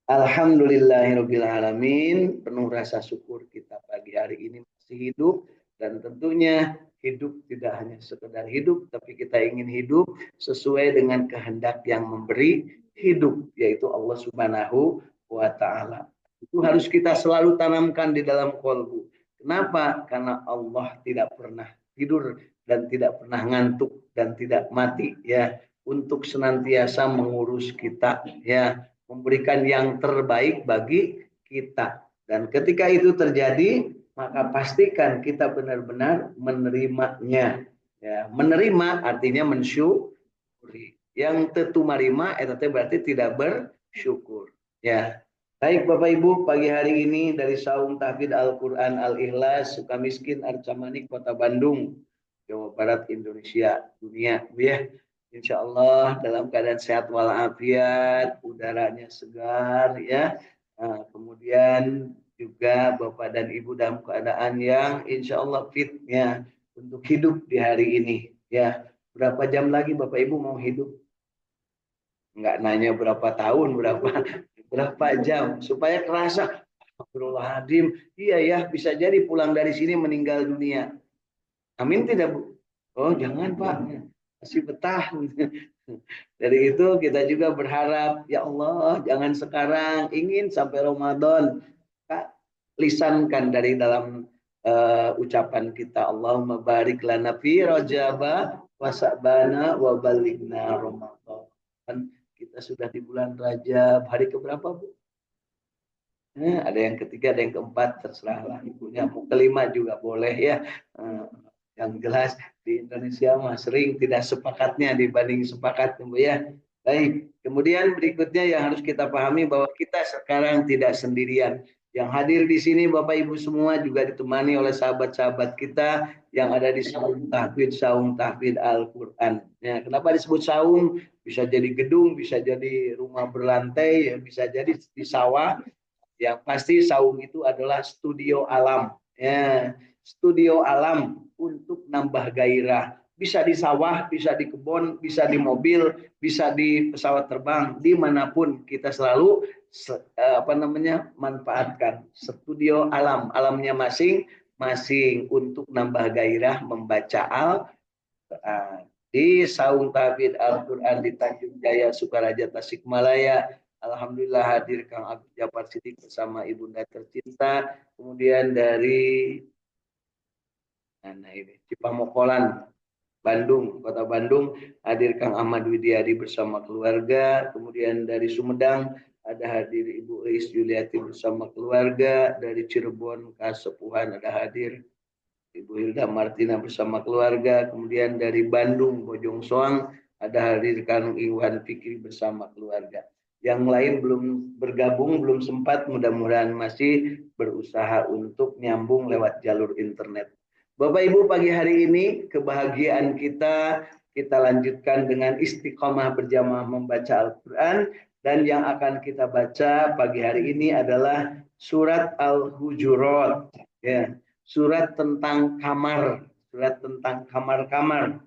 Alhamdulillahirabbil alamin. Penuh rasa syukur kita pagi hari ini masih hidup, dan tentunya hidup tidak hanya sekedar hidup, tapi kita ingin hidup sesuai dengan kehendak yang memberi hidup, yaitu Allah Subhanahu wa taala. Itu harus kita selalu tanamkan di dalam kolbu. Kenapa? Karena Allah tidak pernah tidur dan tidak pernah ngantuk dan tidak mati, ya, untuk senantiasa mengurus kita, ya, memberikan yang terbaik bagi kita. Dan ketika itu terjadi, maka pastikan kita benar-benar menerimanya. Ya, menerima artinya mensyukuri. Yang tetu marima itu berarti tidak bersyukur. Ya. Baik Bapak Ibu, pagi hari ini dari Saung Tahfidz Al-Quran Al-Ikhlas, Sukamiskin, Arcamani, Kota Bandung, Jawa Barat, Indonesia, dunia. Ya. Insya Allah dalam keadaan sehat walafiat, udaranya segar, ya. Nah, kemudian juga Bapak dan Ibu dalam keadaan yang insya Allah fit, ya, untuk hidup di hari ini. Ya, berapa jam lagi Bapak Ibu mau hidup? Nggak nanya berapa tahun, berapa jam, supaya kerasa. Astagfirullahaladzim, iya ya, bisa jadi pulang dari sini meninggal dunia. Amin tidak Bu? Oh jangan Pak, masih betah. Dari itu kita juga berharap, ya Allah jangan sekarang, ingin sampai Ramadan. Kak, lisankan dari dalam ucapan kita, Allahumma barik lana fi rajaba wa sa'bana wa balighna Ramadan. Kan kita sudah di bulan Rajab, hari keberapa Bu? Ada yang ketiga, ada yang keempat, terserahlah ibunya. Mau kelima juga boleh, ya. Yang jelas di Indonesia mah sering tidak sepakatnya dibanding sepakat, Bu, ya. Baik, kemudian berikutnya yang harus kita pahami bahwa kita sekarang tidak sendirian. Yang hadir di sini Bapak Ibu semua juga ditemani oleh sahabat-sahabat kita yang ada di Saung Tahfidz Al-Quran. Ya, kenapa disebut saung? Bisa jadi gedung, bisa jadi rumah berlantai, ya, bisa jadi di sawah. Yang pasti saung itu adalah studio alam, ya, studio alam untuk nambah gairah. Bisa di sawah, bisa di kebun, bisa di mobil, bisa di pesawat terbang, dimanapun kita selalu manfaatkan studio alam, alamnya masing-masing untuk nambah gairah membaca Al-Quran. Di Saung Tahfidz Al-Quran di Tanjung Jaya, Sukaraja, Tasikmalaya. Alhamdulillah hadir Kang Agus Japar Siddiq bersama ibunda tercinta. Kemudian dari Cipamokolan, Bandung, Kota Bandung, hadir Kang Ahmad Widyadi bersama keluarga. Kemudian dari Sumedang ada hadir Ibu Ais Yuliati bersama keluarga. Dari Cirebon, Kasepuhan ada hadir Ibu Hilda Martina bersama keluarga. Kemudian dari Bandung, Bojong Soang, ada hadir Kang Iwan Fikri bersama keluarga. Yang lain belum bergabung, belum sempat, mudah-mudahan masih berusaha untuk nyambung lewat jalur internet. Bapak Ibu, pagi hari ini kebahagiaan kita lanjutkan dengan istiqomah berjamaah membaca Al-Quran. Dan yang akan kita baca pagi hari ini adalah surat Al-Hujurat. Ya, surat tentang kamar, surat tentang kamar-kamar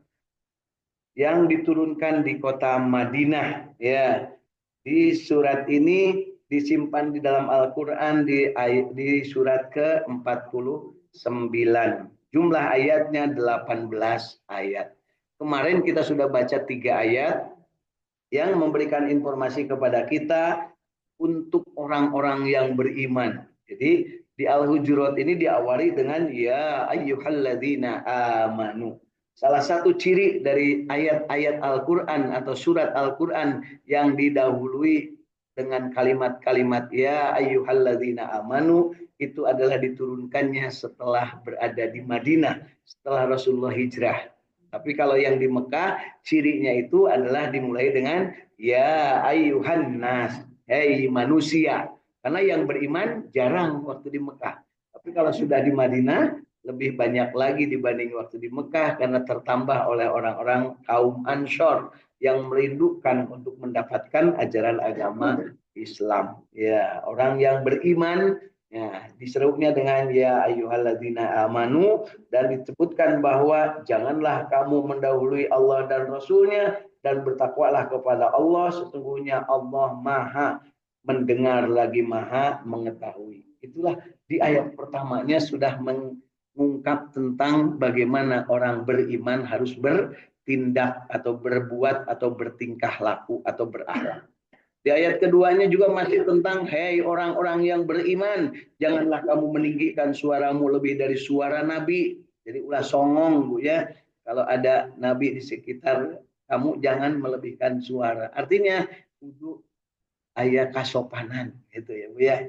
yang diturunkan di kota Madinah. Ya, di surat ini disimpan di dalam Al-Quran di surat ke-49. Jumlah ayatnya 18 ayat. Kemarin kita sudah baca 3 ayat yang memberikan informasi kepada kita untuk orang-orang yang beriman. Jadi di Al-Hujurat ini diawali dengan ya ayyuhalladzina amanu. Salah satu ciri dari ayat-ayat Al-Quran atau surat Al-Quran yang didahului dengan kalimat-kalimat ya ayyuhalladzina amanu itu adalah diturunkannya setelah berada di Madinah, setelah Rasulullah hijrah. Tapi kalau yang di Mekah, cirinya itu adalah dimulai dengan ya ayyuhan nas, hei manusia. Karena yang beriman jarang waktu di Mekah. Tapi kalau sudah di Madinah, lebih banyak lagi dibanding waktu di Mekah karena tertambah oleh orang-orang kaum Ansor yang merindukan untuk mendapatkan ajaran agama Islam. Ya, orang yang beriman, ya, diserupnya dengan ya ayyuhalladzina amanu, dan disebutkan bahwa janganlah kamu mendahului Allah dan Rasulnya dan bertakwalah kepada Allah, sesungguhnya Allah maha mendengar lagi maha mengetahui. Itulah di ayat pertamanya sudah mengungkap tentang bagaimana orang beriman harus bertindak atau berbuat atau bertingkah laku atau berakhlak. Di ayat keduanya juga masih tentang, hei orang-orang yang beriman, janganlah kamu meninggikan suaramu lebih dari suara Nabi. Jadi ulah songong Bu ya. Kalau ada Nabi di sekitar kamu jangan melebihkan suara. Artinya kudu aya kasopanan gitu ya Bu ya.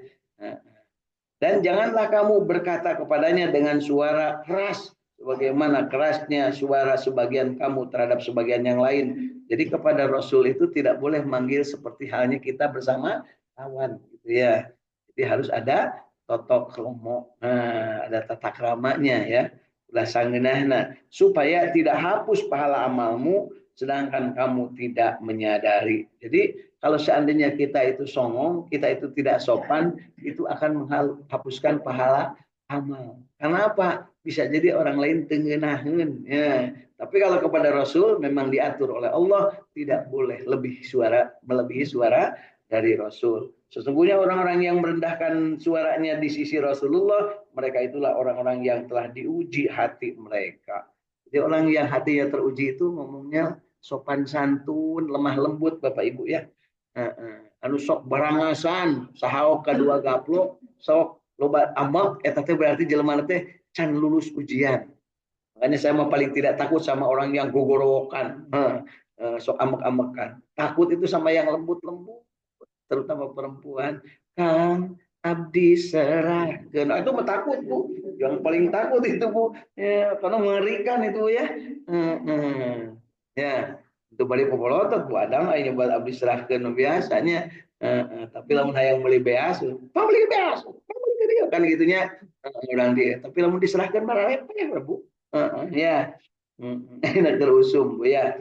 Dan janganlah kamu berkata kepadanya dengan suara keras sebagaimana kerasnya suara sebagian kamu terhadap sebagian yang lain. Jadi kepada Rasul itu tidak boleh manggil seperti halnya kita bersama kawan gitu ya. Jadi harus ada totok kelomo, ada tata kramanya ya. Ulah sangeunahna supaya tidak hapus pahala amalmu sedangkan kamu tidak menyadari. Jadi kalau seandainya kita itu songong, kita itu tidak sopan, itu akan menghapuskan pahala amal. Karena apa? Bisa jadi orang lain tengenaheun. Ya. Tapi kalau kepada Rasul memang diatur oleh Allah tidak boleh melebihi suara dari Rasul. Sesungguhnya orang-orang yang merendahkan suaranya di sisi Rasulullah, mereka itulah orang-orang yang telah diuji hati mereka. Jadi orang yang hatinya teruji itu ngomongnya sopan santun, lemah lembut Bapak Ibu ya. Anu sok barangasan, sahaok kedua gaplok, sok loba amak, eta teh berarti jelema teh can lulus ujian. Makanya saya mah paling tidak takut sama orang yang gogorowokan, sok amek-amekan. Takut itu sama yang lembut-lembut, terutama perempuan. Kang abdi serahkeun. Itu mah takut Bu. Yang paling takut itu Bu. Ya, karena mengerikan itu ya. Ya, itu balik popolotot Bu Adang aya nyoba abdi serahkeun biasanya. Tapi lamun hayang beli beas, beli beas. Kan gitunya orang dia. Tapi lamun diserahkeun mah repeh Bu. Ya. Enak terusum Bu ya.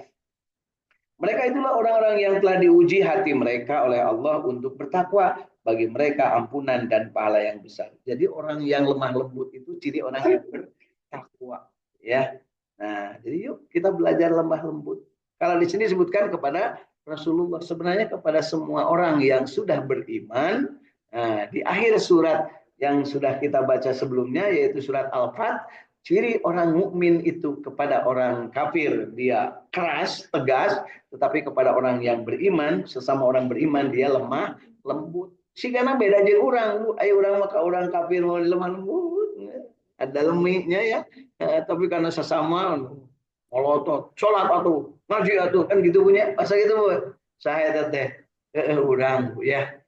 Mereka itulah orang-orang yang telah diuji hati mereka oleh Allah untuk bertakwa. Bagi mereka ampunan dan pahala yang besar. Jadi orang yang lemah lembut itu ciri orang yang bertakwa. Ya. Nah, jadi yuk kita belajar lemah lembut. Kalau di sini disebutkan kepada Rasulullah, sebenarnya kepada semua orang yang sudah beriman. Nah, di akhir surat yang sudah kita baca sebelumnya, yaitu surat Al-Fat, ciri orang mukmin itu kepada orang kafir dia keras, tegas, tetapi kepada orang yang beriman, sesama orang beriman dia lemah, lembut. Si karena beda aja orang, ayo orang maka orang kafir mau lemah lembut, ada lemiknya ya. Tapi karena sesama molotot, sholat atau ngaji atau kan gitu punya, masa gitu saya teh orang ya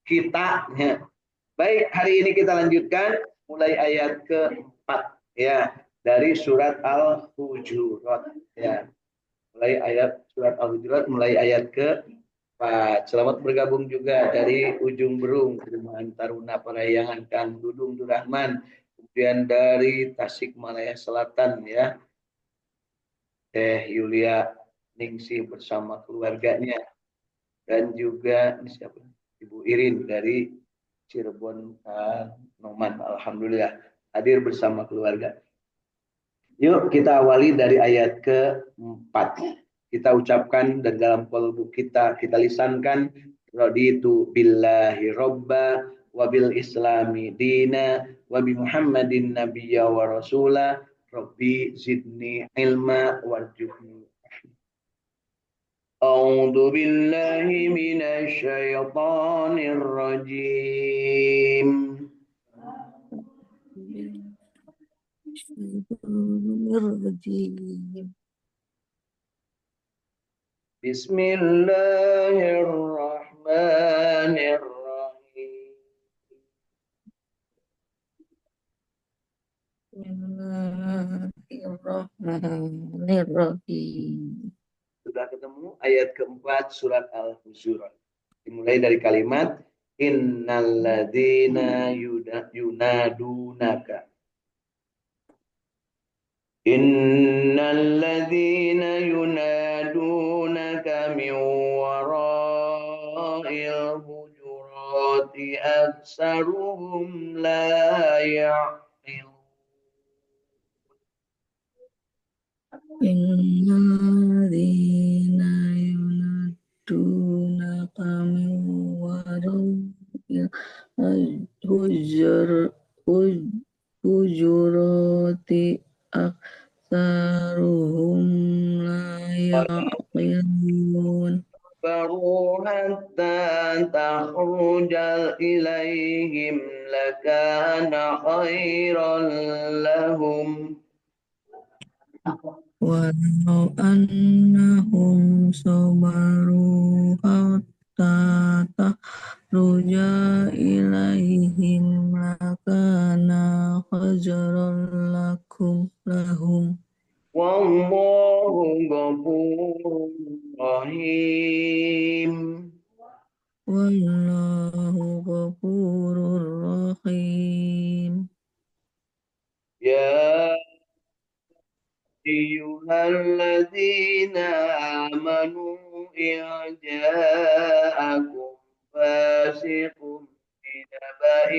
kita ya. Baik, hari ini kita lanjutkan mulai ayat ke-4 ya dari surat Al-Hujurat ya. Mulai ayat surat Al-Hujurat mulai ayat ke-4. Selamat bergabung juga dari Ujung Berung, Perumahan Taruna Parahyangan Kang Dudung Durahman. Kemudian dari Tasikmalaya Selatan ya. Yulia Ningsi bersama keluarganya dan juga siapa? Ibu Irin dari Cirebon Noman. Alhamdulillah hadir bersama keluarga. Yuk kita awali dari ayat ke-4. Kita ucapkan dan dalam kalbu kita lisankan raditu billahi robba wa bil islami dina wa bi Muhammadin nabiyya wa rasula rabbi zidni ilma warjuhni. A'udzu billahi minasy syaithanir rajim. Bismillahirrahmanirrahim. Bismillahirrahmanirrahim. Sudah ketemu ayat ke-4 surat Al-Hujurat. Dimulai dari kalimat innalladzina yunadunaka. Innalladzina yunadunaka min wara'il hujurati aksaruhum la ya'qilun. Innalladzina yunadunaka min wara'il ujurati aktsaruhum la ya'qilun. فَرُوا حَتَّى تَخْرُجَ إِلَيْهِمْ لَكَانَ خَيْرًا لَهُمْ Walau annahum sabaru hatta tahruja ilaihim lakana khajran lahum. وَاللَّهُ غَفُورٌ رَّحِيمٌ. Wallahu ghafurur rahim. يا أيها الذين آمنوا إن جاءكم فاسق بنبأ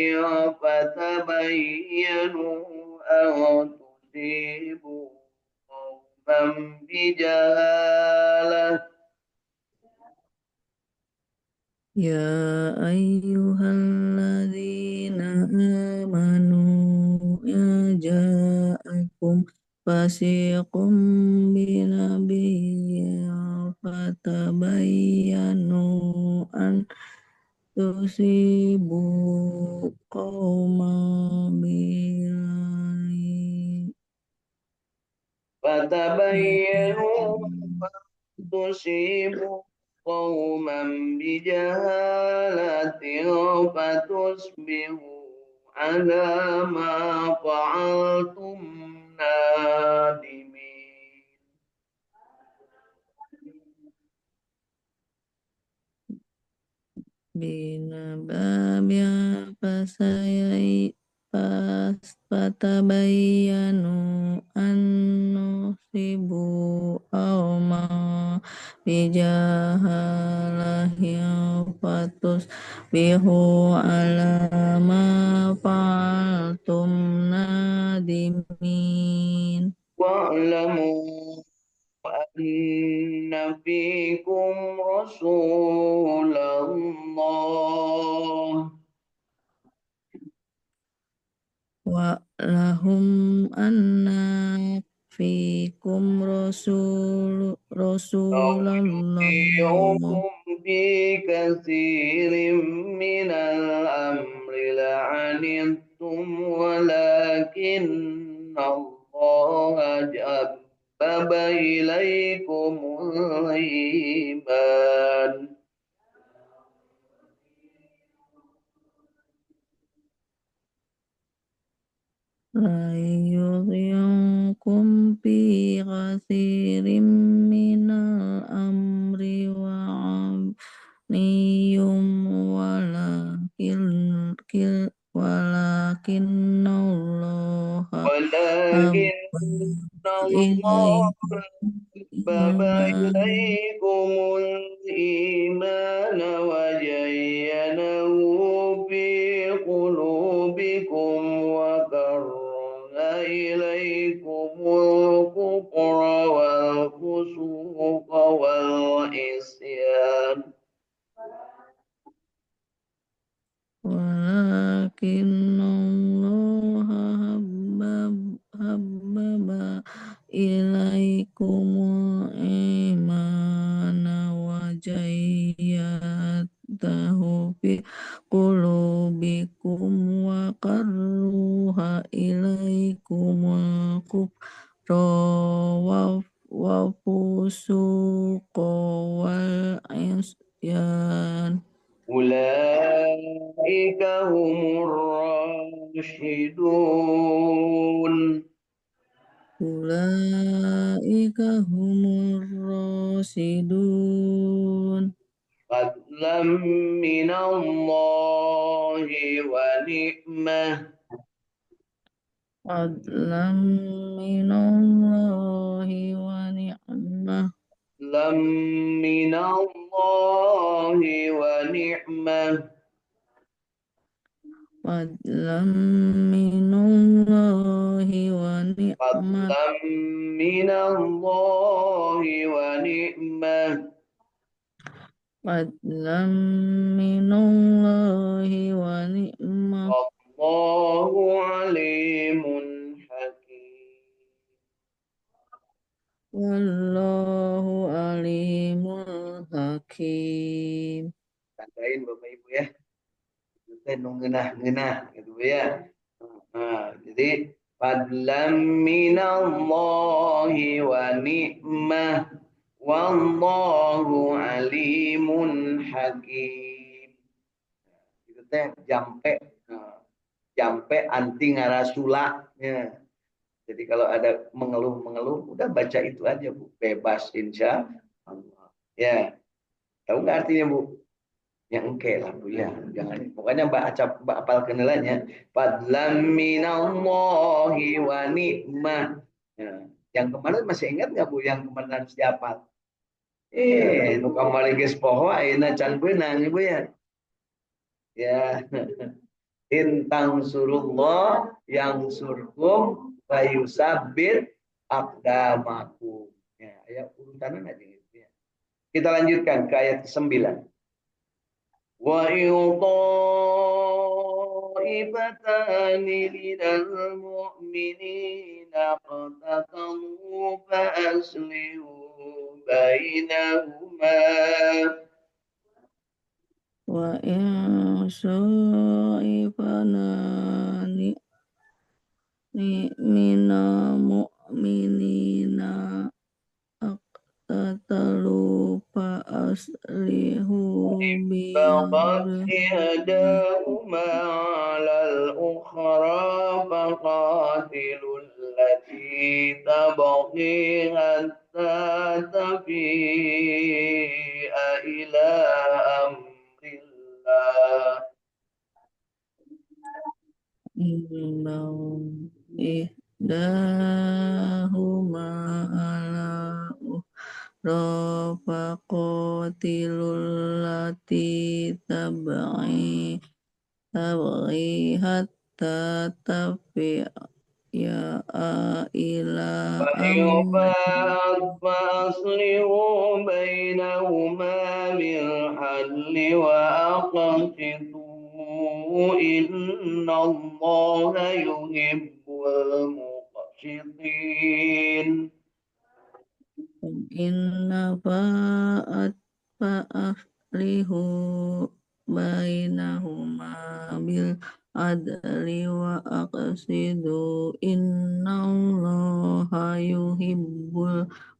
فتبينوا أن تصيبوا قوما بجهالة Ya ayyuhalladzina amanu ya ja'akum fasiqum binabiyyin fatabayyanu an tusibu qauman فتبينوا أن تصيبوا قوما بجهالة فتصبحوا على ما فعلتم نادمين binababya fasayai patabayyanu an nusibu awma bijahalahin fatus bihu ala ma fa'altum nadimin. واعلموا أن فيكم رسول الله Wa lahum anna fikum لو Rasulullah يطيعكم في كثير من الأمر لعنتم ولكن الله حبب إليكم الإيمان la yudhi'ukum fi katsirin minal amri wa aniyum walakin Allah ولكن habba الله ilaikum حبب iman إليكم الإيمان وزينه في قلوبكم وكره إليكم الكفر والفسوق والعصيان walakin Allah habbaba ilaikumul imana wa jayyadahu fi qulubikum wa karruha ilaikumul kufra wa fusuqa wal isyan. أولئك هم الراشدون Ulaika humur rasidun. فضلا من الله ونعمة Fadlam minallahi wa ni'mah. فضلا من الله ونعمة Fadlam minallahi wa ni'mat. فضلا من الله ونعمة Fadlam minallahi wa ni'mat. الرجيم. Tandain Bapak Ibu ya. Itu teh nu ngeunah-ngeunah gitu ya. Nah, jadi fadlam minallahi wa ni'mah wallahu alimun hakim. Itu teh jampe jampe anti ngarasula ya. Jadi kalau ada mengeluh-mengeluh udah baca itu aja Bu, bebas insya Allah. Ya, tahu nggak artinya Bu? Yang engke lah Bu ya, jangan pokoknya mbak apal kenalannya fadlam minallahi wa ni'mah. Ya. Yang kemarin masih ingat nggak Bu yang kemarin harus dihafal? Nu kamari geus poho ayeuna can beunang Ibu ya. Ya, intang surullah yang surkum fayusabbit aqdamakum. Ya, ayat urutan aja gitu ya. Kita lanjutkan ke ayat ke-9. Wa ifatani minal mu'minina qatatalu fa aslihu bainahuma. وإن صائفان من المؤمنين اقتتلوا فأصلحوا بغت بينهما إحداهما على الأخرى فقاتلوا التي تبغي حتى تفيء إلى أمر الله. إنهم إحداهما على أخرى فقاتلوا التي تبغي حتى تفيء إلى أمر فأصلحوا بينهما بالعدل وأقسطوا إن الله يحب المقسطين. إن فأصلحوا بينهما بالعدل وأقسطوا إن الله يحب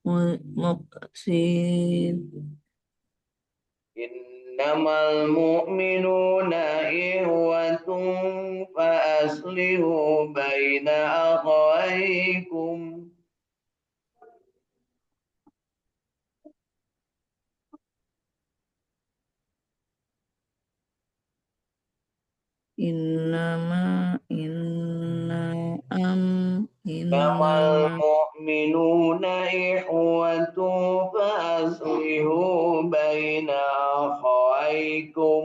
المقسطين. إنما المؤمنون إخوة فأصلحوا بين أخويكم. إنما إنما المؤمنون إخوة فأصلحوا بين أخويكم.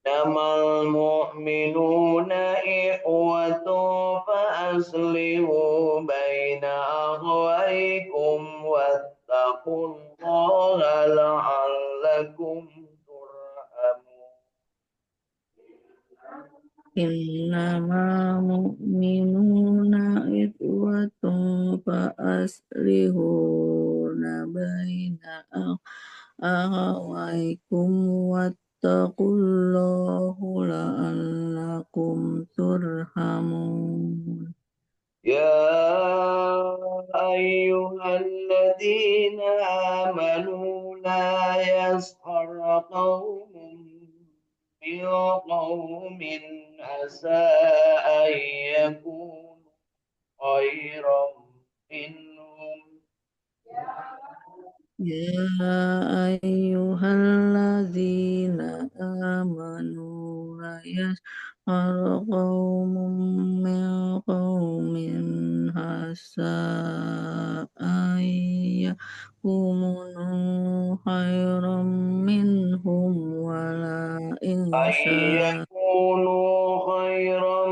إنما المؤمنون إخوة فأصلحوا بين أخويكم واتقوا الله لعلكم ترحمون. إنما مؤمنون إخوة فأصلحوا بين أخويكم واتقوا الله لعلكم ترحمون. يا أيها الذين آمنوا لا يسخر قوم من قوم عسى أن يكونوا خيرا منهم. يا أيها الذين آمنوا لا يسخر قوم من قوم عسى أن يكونوا خيرا منهم ولا إن أن شاء يكونوا خيرا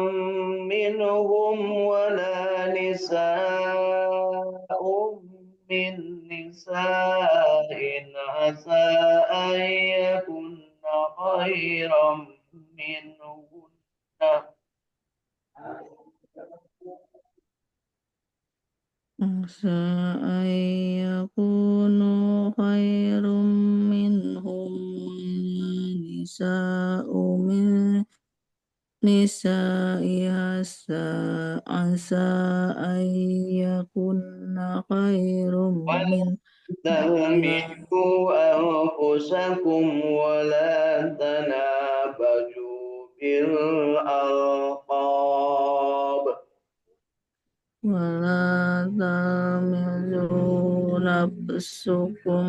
منهم ولا نساء من نساء عسى أن يكن خيرا منهن عسى أن يكونوا خير منهم ونساء من نساء عسى أن يكن خير من تهملوا أنفسكم ولا تنابزوا بالألقاب ولا تلمزوا نفسكم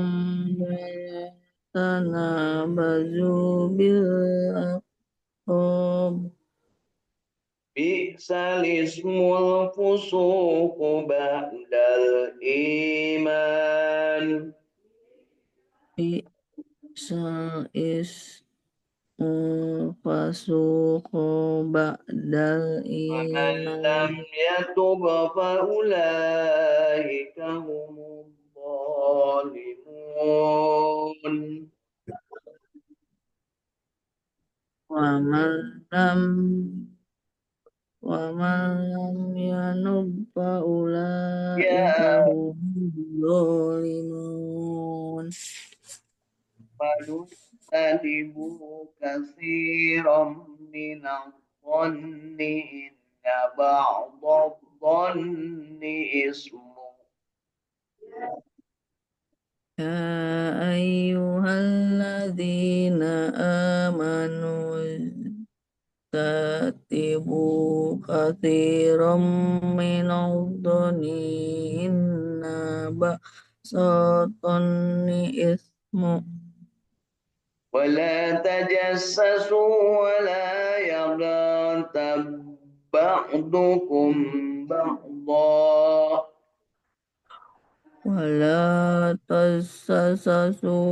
ولا تنابزوا بالألقاب بئس الاسم الفسوق بعد الإيمان بئس الاسم الفسوق بعد ومن لم الإيمان يتب فأولئك هم الظالمون ومن لم ينب فأولئك يا هم الظالمون فاجتنبوا كثيرا من الظن إن بعض الظن إثم يا أيها الذين آمنوا اجتنبوا كثيرا من الظن إن بعض الظن إثم ولا تجسسوا ولا يغتب بعضكم بعضا ولا تجسسوا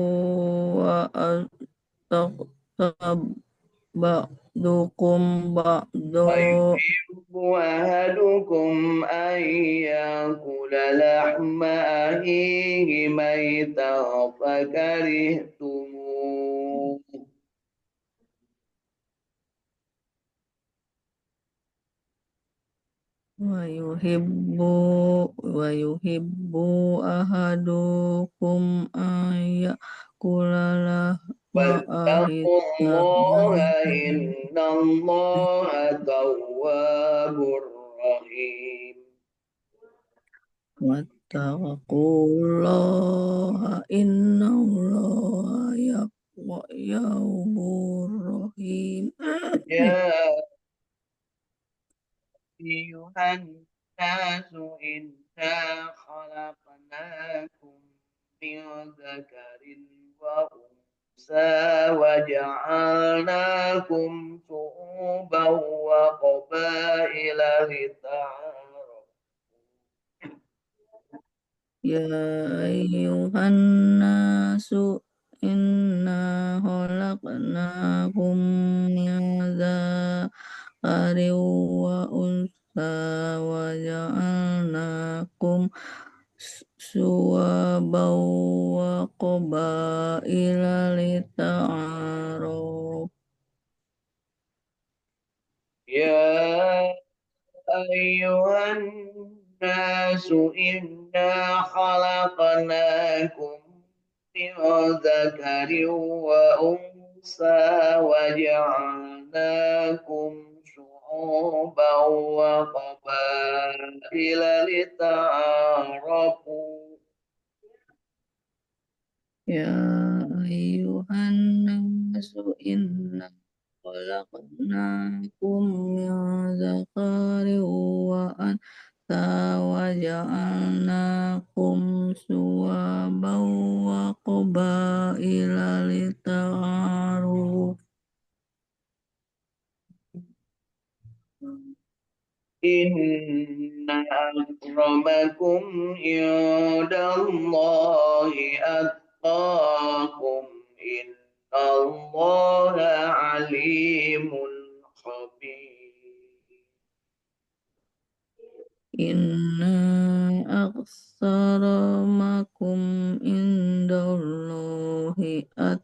وأغتب بعضكم بعضا أيحب أحدكم أن يأكل لحم أخيه ميتا فكرهتموه ويحب أحدكم أن يأكل لحم أخيه واتقوا الله ميتا إن الله تواب رحيم واتقوا الله إن الله غفور رحيم يا أيها الناس إنا خلقناكم من ذكر وأنثى وجعلناكم شعوبا وقبائل لتعارفوا يا أيها الناس إنا خلقناكم من ذكر وأنثى وجعلناكم شعوبا وقبائل لتعارفوا يا أيها الناس إنا خلقناكم من ذكر وأنثى وجعلناكم شعوبا وقبائل لتعارفوا يا أيها الناس إنا خلقناكم من ذكر وأنثى وجعلناكم شعوبا وقبائل لتعارفوا إن أكرمكم عند الله أتقاكم إن الله عليم خبير إن أكرمكم عند الله أتقاكم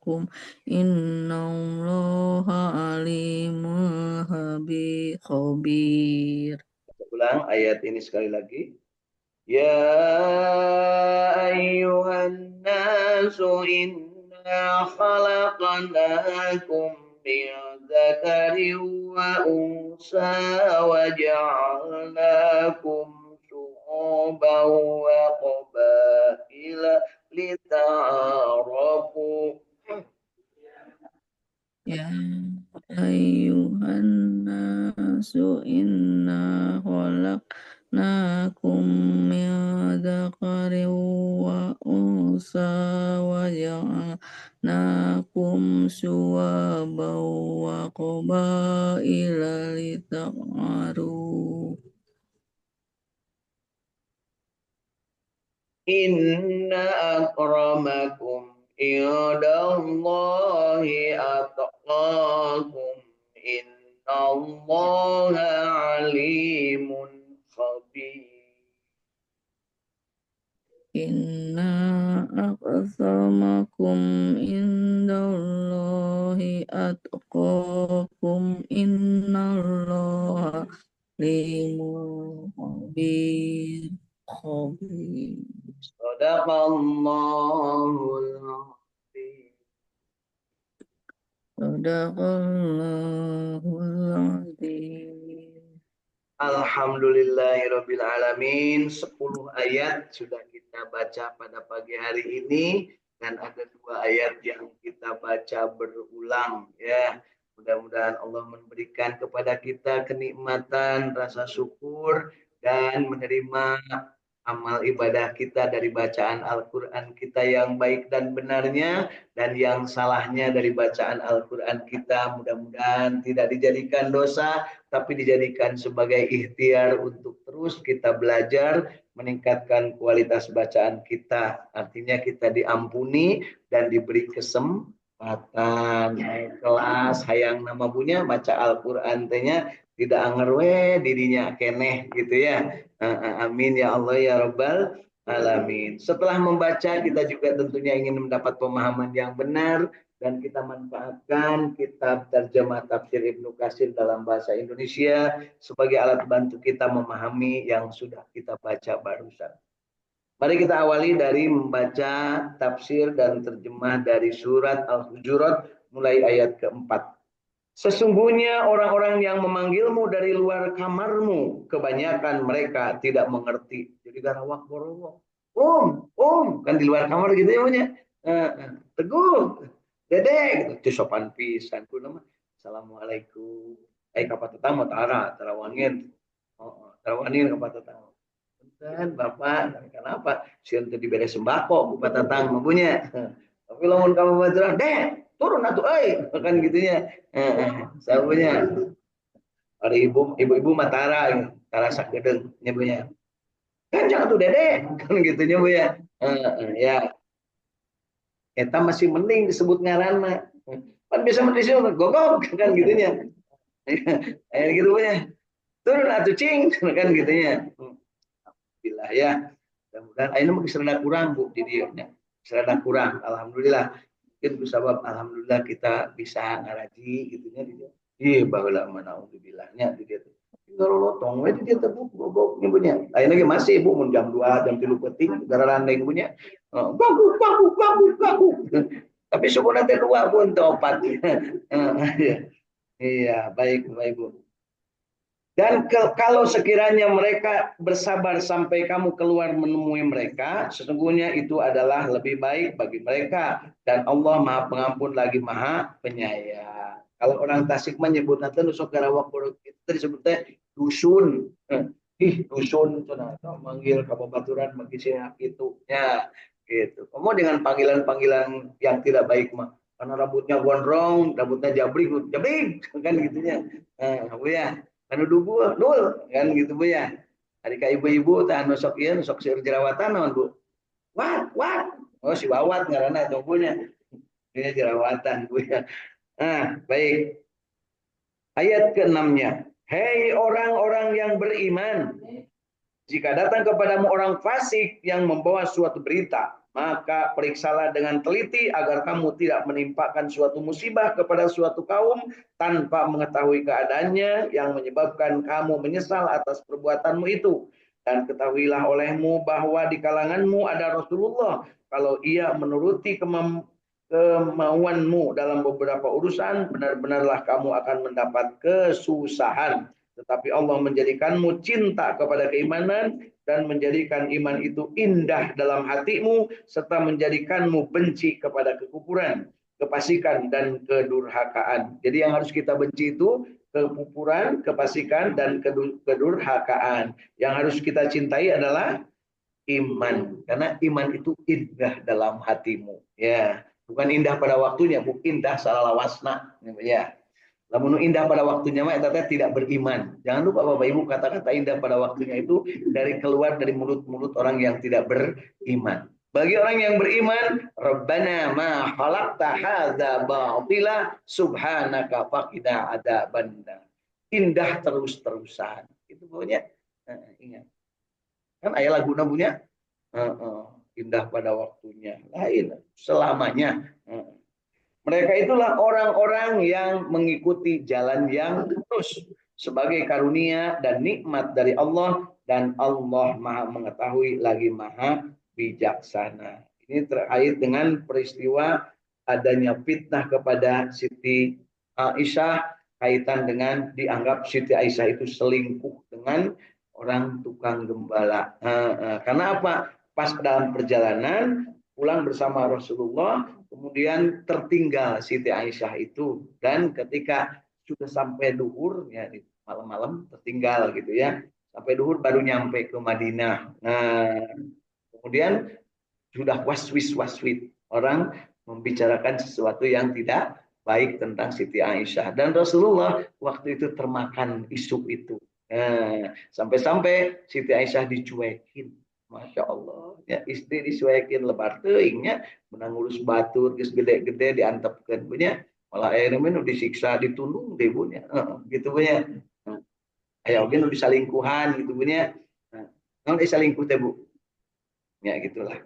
khalaqnakum innallaha alimul khabir. Ulang ayat ini sekali lagi. Ya ayyuhan nasu inna khalaqnakum min dzakarin wa unsa wa ja'alnakum syu'uban wa qabaila lita'arafu. Ya ayyuhan nasu inna khalaqnakum min dzakarin wa unsa wa ja'alnakum syu'aban wa qabaila lita'arafu. Inna akramakum indallahi atqakum innallaha alimun khabir. Inna aqsamakum indallahi atqakum innallaha alimul khabir. Sadaqallahul azim. Sadaqallahul azim. Alhamdulillahirabbil alamin. 10 ayat sudah kita baca pada pagi hari ini dan ada 2 ayat yang kita baca berulang ya. Mudah-mudahan Allah memberikan kepada kita kenikmatan, rasa syukur dan menerima amal ibadah kita dari bacaan Al-Quran kita yang baik dan benarnya dan yang salahnya dari bacaan Al-Quran kita. Mudah-mudahan tidak dijadikan dosa tapi dijadikan sebagai ikhtiar untuk terus kita belajar meningkatkan kualitas bacaan kita. Artinya kita diampuni dan diberi kesempatan kelas hayang nama punya baca Al-Quran tehnya tidak angerwe dirinya keneh gitu ya. Amin ya Allah ya Rabbal alamin. Setelah membaca kita juga tentunya ingin mendapat pemahaman yang benar dan kita manfaatkan kitab terjemah tafsir Ibnu Katsir dalam bahasa Indonesia sebagai alat bantu kita memahami yang sudah kita baca barusan. Mari kita awali dari membaca tafsir dan terjemah dari surat Al-Hujurat mulai ayat keempat. Sesungguhnya orang-orang yang memanggilmu dari luar kamarmu, kebanyakan mereka tidak mengerti. Jadi garawak borowok. Kan di luar kamar gitu ya punya. Teguh, dedek, itu sopan pisan. Assalamualaikum. Kapan tetang mau tarawangin. Tarawangin kapan tetang. Dan Bapak, kenapa? Sian tadi beres sembako, Bapak tetang mempunyai. Tapi lamun kamu baca, deh, turun atuh kan gitunya. Sabunya ada ibu Matara Tara Sakgedeng nyebunya kan jangan tuh dede kan gitunya Bu ya. Ya eta masih mending disebut ngaranna kan bisa mendisi gogok kan gitunya. Gitu Bu ya, turun atuh cing kan gitunya. Alhamdulillah ya, mudah-mudahan ayeuna mah serada kurang Bu di dieu nya serada kurang. Alhamdulillah mungkin sebab alhamdulillah kita bisa ngaraji gitunya di dia. Baheula mana bilangnya di dia tuh. Kalau lotong we dia teh bobok nyebutnya. Lain lagi masih Bu mun jam 2 jam 3 penting gara landeng punya. Bagu. Tapi sebenarnya teh 2 pun teh 4. Iya, baik Bu. Dan kalau sekiranya mereka bersabar sampai kamu keluar menemui mereka, sesungguhnya itu adalah lebih baik bagi mereka. Dan Allah Maha Pengampun lagi Maha Penyayang. Kalau orang Tasik menyebut nanti nusuk garawak itu disebutnya dusun. Dusun manggil kababaturan magisinya itu ya gitu. Kamu dengan panggilan-panggilan yang tidak baik mah. Karena rambutnya gondrong, rambutnya jabrik kan gitunya. Ya. Anu dugu nul kan gitu Bu ya. Adik ibu-ibu tah anu sok ieu sok seueur jerawatan naon Bu? Wat. Oh si Wawat ngaranna eta punya. Ini jerawatan Bu ya. Baik. Ayat ke-6-nya. Hei orang-orang yang beriman, jika datang kepadamu orang fasik yang membawa suatu berita, maka periksalah dengan teliti agar kamu tidak menimpakan suatu musibah kepada suatu kaum tanpa mengetahui keadaannya yang menyebabkan kamu menyesal atas perbuatanmu itu. Dan ketahuilah olehmu bahwa di kalanganmu ada Rasulullah. Kalau ia menuruti kemauanmu dalam beberapa urusan, benar-benarlah kamu akan mendapat kesusahan. Tetapi Allah menjadikanmu cinta kepada keimanan dan menjadikan iman itu indah dalam hatimu, serta menjadikanmu benci kepada kekufuran, kefasikan, dan kedurhakaan. Jadi yang harus kita benci itu kekufuran, kefasikan, dan kedurhakaan. Yang harus kita cintai adalah iman, karena iman itu indah dalam hatimu. Ya, bukan indah pada waktunya, bukan indah salah lawasna. Ya. Lamun indah pada waktunya mah eta tidak beriman. Jangan lupa Bapak Ibu, kata-kata indah pada waktunya itu keluar dari mulut-mulut orang yang tidak beriman. Bagi orang yang beriman, Rabbana ma khalaqta hadza batila subhanaka faqina adzabannar. Indah terus-terusan. Itu pokoknya ingat. Kan ayat lagu punya indah pada waktunya. Lain selamanya. Mereka itulah orang-orang yang mengikuti jalan yang lurus sebagai karunia dan nikmat dari Allah, dan Allah Maha mengetahui lagi Maha bijaksana. Ini terkait dengan peristiwa adanya fitnah kepada Siti Aisyah, kaitan dengan dianggap Siti Aisyah itu selingkuh dengan orang tukang gembala. Karena apa? Pas dalam perjalanan pulang bersama Rasulullah, kemudian tertinggal Siti Aisyah itu, dan ketika sudah sampai duhur, ya malam-malam tertinggal gitu ya, sampai duhur baru nyampe ke Madinah. Nah, kemudian sudah waswis orang membicarakan sesuatu yang tidak baik tentang Siti Aisyah, dan Rasulullah waktu itu termakan isu itu. Sampai-sampai Siti Aisyah dicuekin. Masya Allah, ya istri disuaikin lebar teingnya, menang ngurus batur, geus gede-gede diantepkeun punya, malah ayeuna mah disiksa ditundung deh punya, gitu punya. Aya oge nu disalingkuhan gitu punya. Naon disalingkuh teh Bu? Ya gitulah.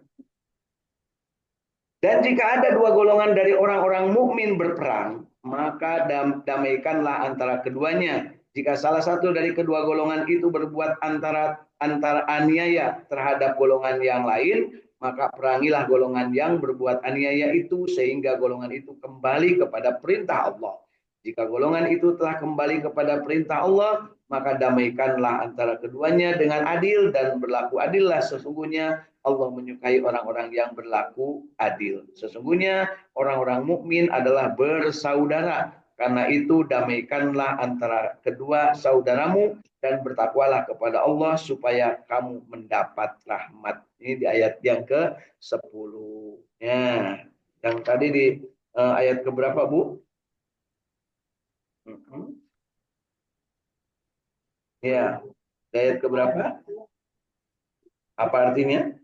Dan jika ada dua golongan dari orang-orang mukmin berperang, maka damaikanlah antara keduanya. Jika salah satu dari kedua golongan itu berbuat antara aniaya terhadap golongan yang lain, maka perangilah golongan yang berbuat aniaya itu sehingga golongan itu kembali kepada perintah Allah. Jika golongan itu telah kembali kepada perintah Allah, maka damaikanlah antara keduanya dengan adil, dan berlaku adillah, sesungguhnya Allah menyukai orang-orang yang berlaku adil. Sesungguhnya orang-orang mukmin adalah bersaudara. Karena itu damaikanlah antara kedua saudaramu dan bertakwalah kepada Allah supaya kamu mendapat rahmat. Ini di ayat yang ke-10. Ya, yang tadi di ayat keberapa, Bu? Ya, ayat keberapa? Apa artinya?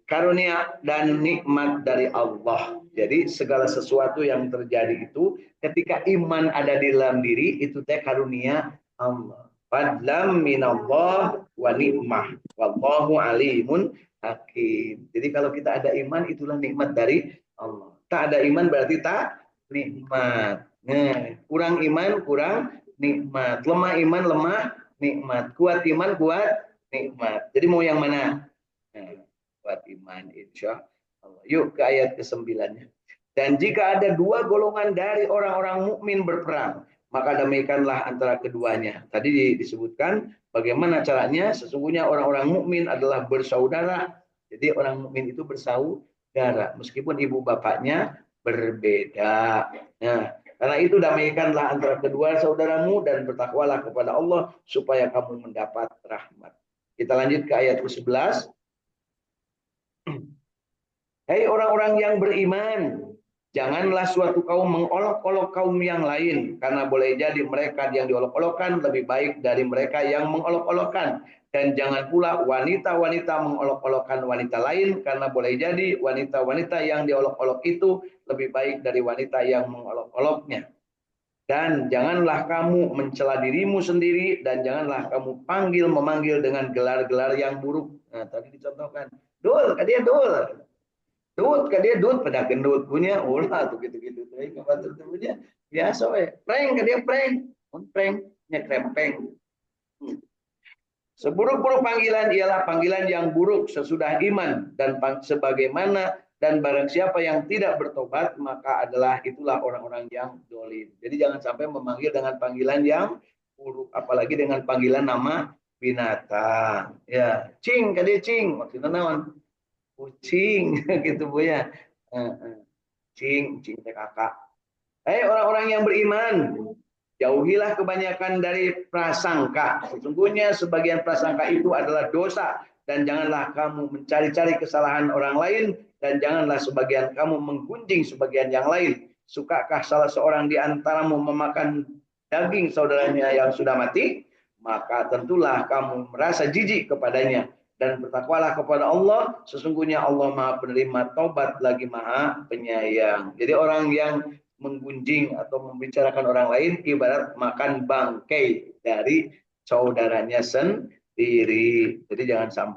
Karunia dan nikmat dari Allah. Jadi segala sesuatu yang terjadi itu ketika iman ada di dalam diri, itu teh karunia Allah. Fadlam minallah wa nikmah. Wallahu alimun hakim. Jadi kalau kita ada iman, itulah nikmat dari Allah. Tak ada iman berarti tak nikmat. Nah, kurang iman kurang nikmat. Lemah iman lemah nikmat. Kuat iman kuat nikmat. Jadi mau yang mana? Nah, buat iman insya Allah. Yuk ke ayat ke-9. Dan jika ada dua golongan dari orang-orang mukmin berperang, maka damaikanlah antara keduanya. Tadi disebutkan bagaimana caranya. Sesungguhnya orang-orang mukmin adalah bersaudara. Jadi orang mukmin itu bersaudara meskipun ibu bapaknya berbeda. Nah, karena itu damaikanlah antara kedua saudaramu dan bertakwalah kepada Allah supaya kamu mendapat rahmat. Kita lanjut ke ayat ke-11. Hei orang-orang yang beriman, janganlah suatu kaum mengolok-olok kaum yang lain, karena boleh jadi mereka yang diolok-olokkan lebih baik dari mereka yang mengolok-olokkan. Dan jangan pula wanita-wanita mengolok-olokkan wanita lain, karena boleh jadi wanita-wanita yang diolok-olok itu lebih baik dari wanita yang mengolok-oloknya. Dan janganlah kamu mencela dirimu sendiri, dan janganlah kamu memanggil dengan gelar-gelar yang buruk. Nah, tadi dicontohkan, dul, ka dia dul. Dut, ka dia dut, pada gendut punya, ulah tuh gitu-gitu. Tapi kapan punya biasa we. Prank, ka dia prank. Prank, nya krempeng. Seburuk-buruk panggilan ialah panggilan yang buruk sesudah iman dan sebagaimana dan barang siapa yang tidak bertobat maka itulah orang-orang yang dolim. Jadi jangan sampai memanggil dengan panggilan yang buruk, apalagi dengan panggilan nama binatang. Ya, cing, kade cing, maksudnya naon? Kucing, gitu bu ya. Cing, cing teh kakak. Orang-orang yang beriman, jauhilah kebanyakan dari prasangka. Sesungguhnya sebagian prasangka itu adalah dosa. Dan janganlah kamu mencari-cari kesalahan orang lain. Dan janganlah sebagian kamu menggunjing sebagian yang lain. Sukakah salah seorang di antaramu memakan daging saudaranya yang sudah mati? Maka tentulah kamu merasa jijik kepadanya. Dan bertakwalah kepada Allah. Sesungguhnya Allah Maha Penerima Taubat lagi Maha Penyayang. Jadi orang yang menggunjing atau membicarakan orang lain ibarat makan bangkai dari saudaranya sendiri. Jadi jangan sampai